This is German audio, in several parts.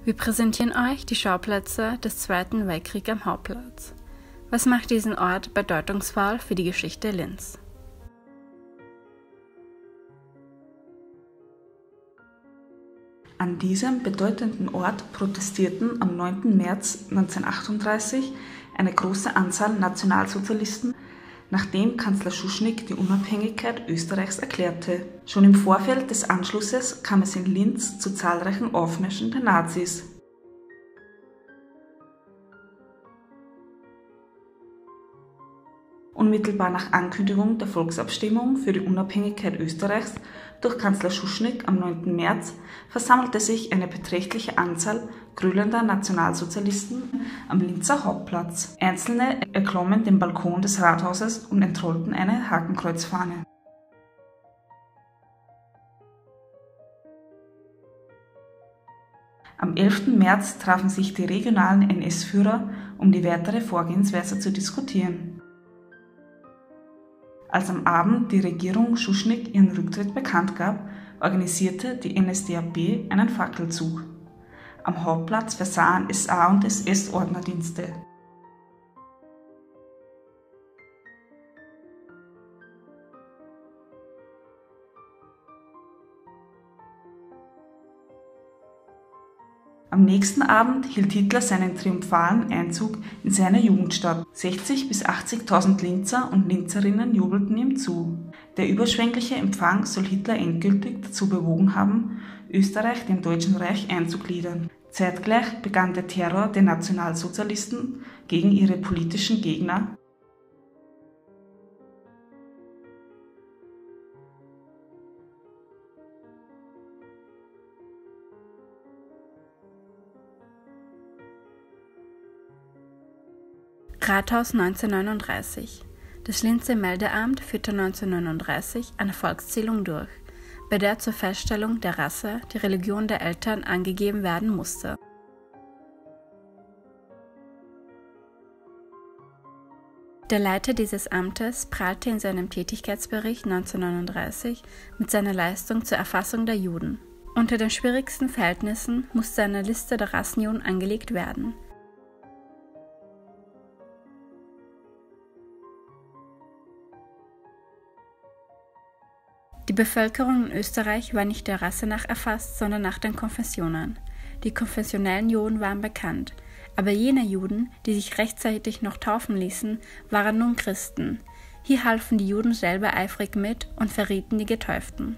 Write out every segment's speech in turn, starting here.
Wir präsentieren euch die Schauplätze des Zweiten Weltkriegs am Hauptplatz. Was macht diesen Ort bedeutungsvoll für die Geschichte Linz? An diesem bedeutenden Ort protestierten am 9. März 1938 eine große Anzahl Nationalsozialisten, nachdem Kanzler Schuschnigg die Unabhängigkeit Österreichs erklärte. Schon im Vorfeld des Anschlusses kam es in Linz zu zahlreichen Aufmärschen der Nazis. Unmittelbar nach Ankündigung der Volksabstimmung für die Unabhängigkeit Österreichs durch Kanzler Schuschnigg am 9. März versammelte sich eine beträchtliche Anzahl grölender Nationalsozialisten am Linzer Hauptplatz. Einzelne erklommen den Balkon des Rathauses und entrollten eine Hakenkreuzfahne. Am 11. März trafen sich die regionalen NS-Führer, um die weitere Vorgehensweise zu diskutieren. Als am Abend die Regierung Schuschnigg ihren Rücktritt bekannt gab, organisierte die NSDAP einen Fackelzug. Am Hauptplatz versahen SA- und SS-Ordnerdienste. Am nächsten Abend hielt Hitler seinen triumphalen Einzug in seine Jugendstadt. 60.000 bis 80.000 Linzer und Linzerinnen jubelten ihm zu. Der überschwängliche Empfang soll Hitler endgültig dazu bewogen haben, Österreich dem Deutschen Reich einzugliedern. Zeitgleich begann der Terror der Nationalsozialisten gegen ihre politischen Gegner. Rathaus 1939. Das Linzer Meldeamt führte 1939 eine Volkszählung durch, bei der zur Feststellung der Rasse die Religion der Eltern angegeben werden musste. Der Leiter dieses Amtes prahlte in seinem Tätigkeitsbericht 1939 mit seiner Leistung zur Erfassung der Juden. Unter den schwierigsten Verhältnissen musste eine Liste der Rassenjuden angelegt werden. Die Bevölkerung in Österreich war nicht der Rasse nach erfasst, sondern nach den Konfessionen. Die konfessionellen Juden waren bekannt, aber jene Juden, die sich rechtzeitig noch taufen ließen, waren nun Christen. Hier halfen die Juden selber eifrig mit und verrieten die Getäuften.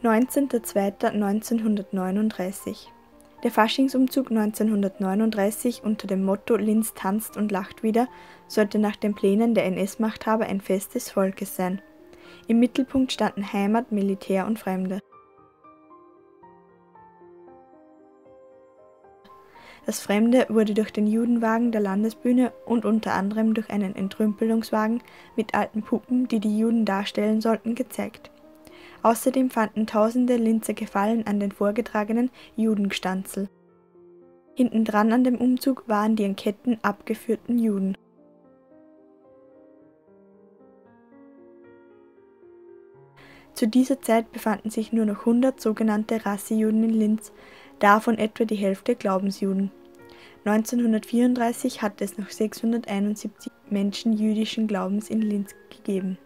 (19.02.1939) Der Faschingsumzug 1939 unter dem Motto „Linz tanzt und lacht wieder“ sollte nach den Plänen der NS-Machthaber ein Fest des Volkes sein. Im Mittelpunkt standen Heimat, Militär und Fremde. Das Fremde wurde durch den Judenwagen der Landesbühne und unter anderem durch einen Entrümpelungswagen mit alten Puppen, die die Juden darstellen sollten, gezeigt. Außerdem fanden tausende Linzer Gefallen an den vorgetragenen Judenstanzel. Hintendran an dem Umzug waren die in Ketten abgeführten Juden. Zu dieser Zeit befanden sich nur noch 100 sogenannte Rassejuden in Linz, davon etwa die Hälfte Glaubensjuden. 1934 hatte es noch 671 Menschen jüdischen Glaubens in Linz gegeben.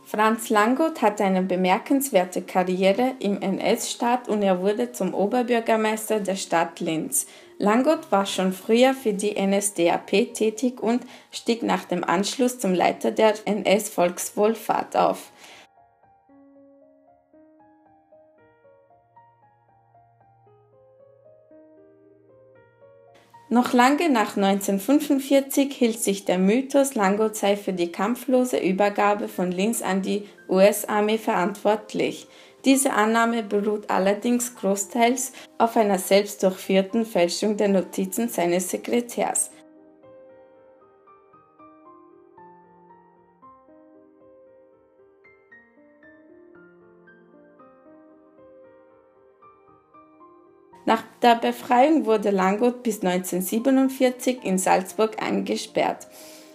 Franz Langot hatte eine bemerkenswerte Karriere im NS-Staat und er wurde zum Oberbürgermeister der Stadt Linz. Langot war schon früher für die NSDAP tätig und stieg nach dem Anschluss zum Leiter der NS-Volkswohlfahrt auf. Noch lange nach 1945 hielt sich der Mythos, Langot sei für die kampflose Übergabe von Linz an die US-Armee verantwortlich. Diese Annahme beruht allerdings großteils auf einer selbst durchführten Fälschung der Notizen seines Sekretärs. Nach der Befreiung wurde Langot bis 1947 in Salzburg eingesperrt.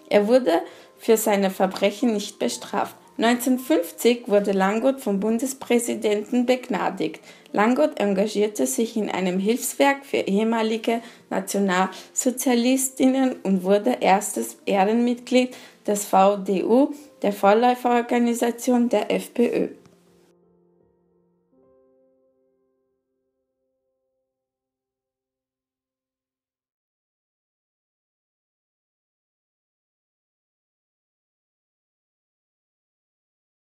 Er wurde für seine Verbrechen nicht bestraft. 1950 wurde Langot vom Bundespräsidenten begnadigt. Langot engagierte sich in einem Hilfswerk für ehemalige Nationalsozialistinnen und wurde erstes Ehrenmitglied des VDU, der Vorläuferorganisation der FPÖ.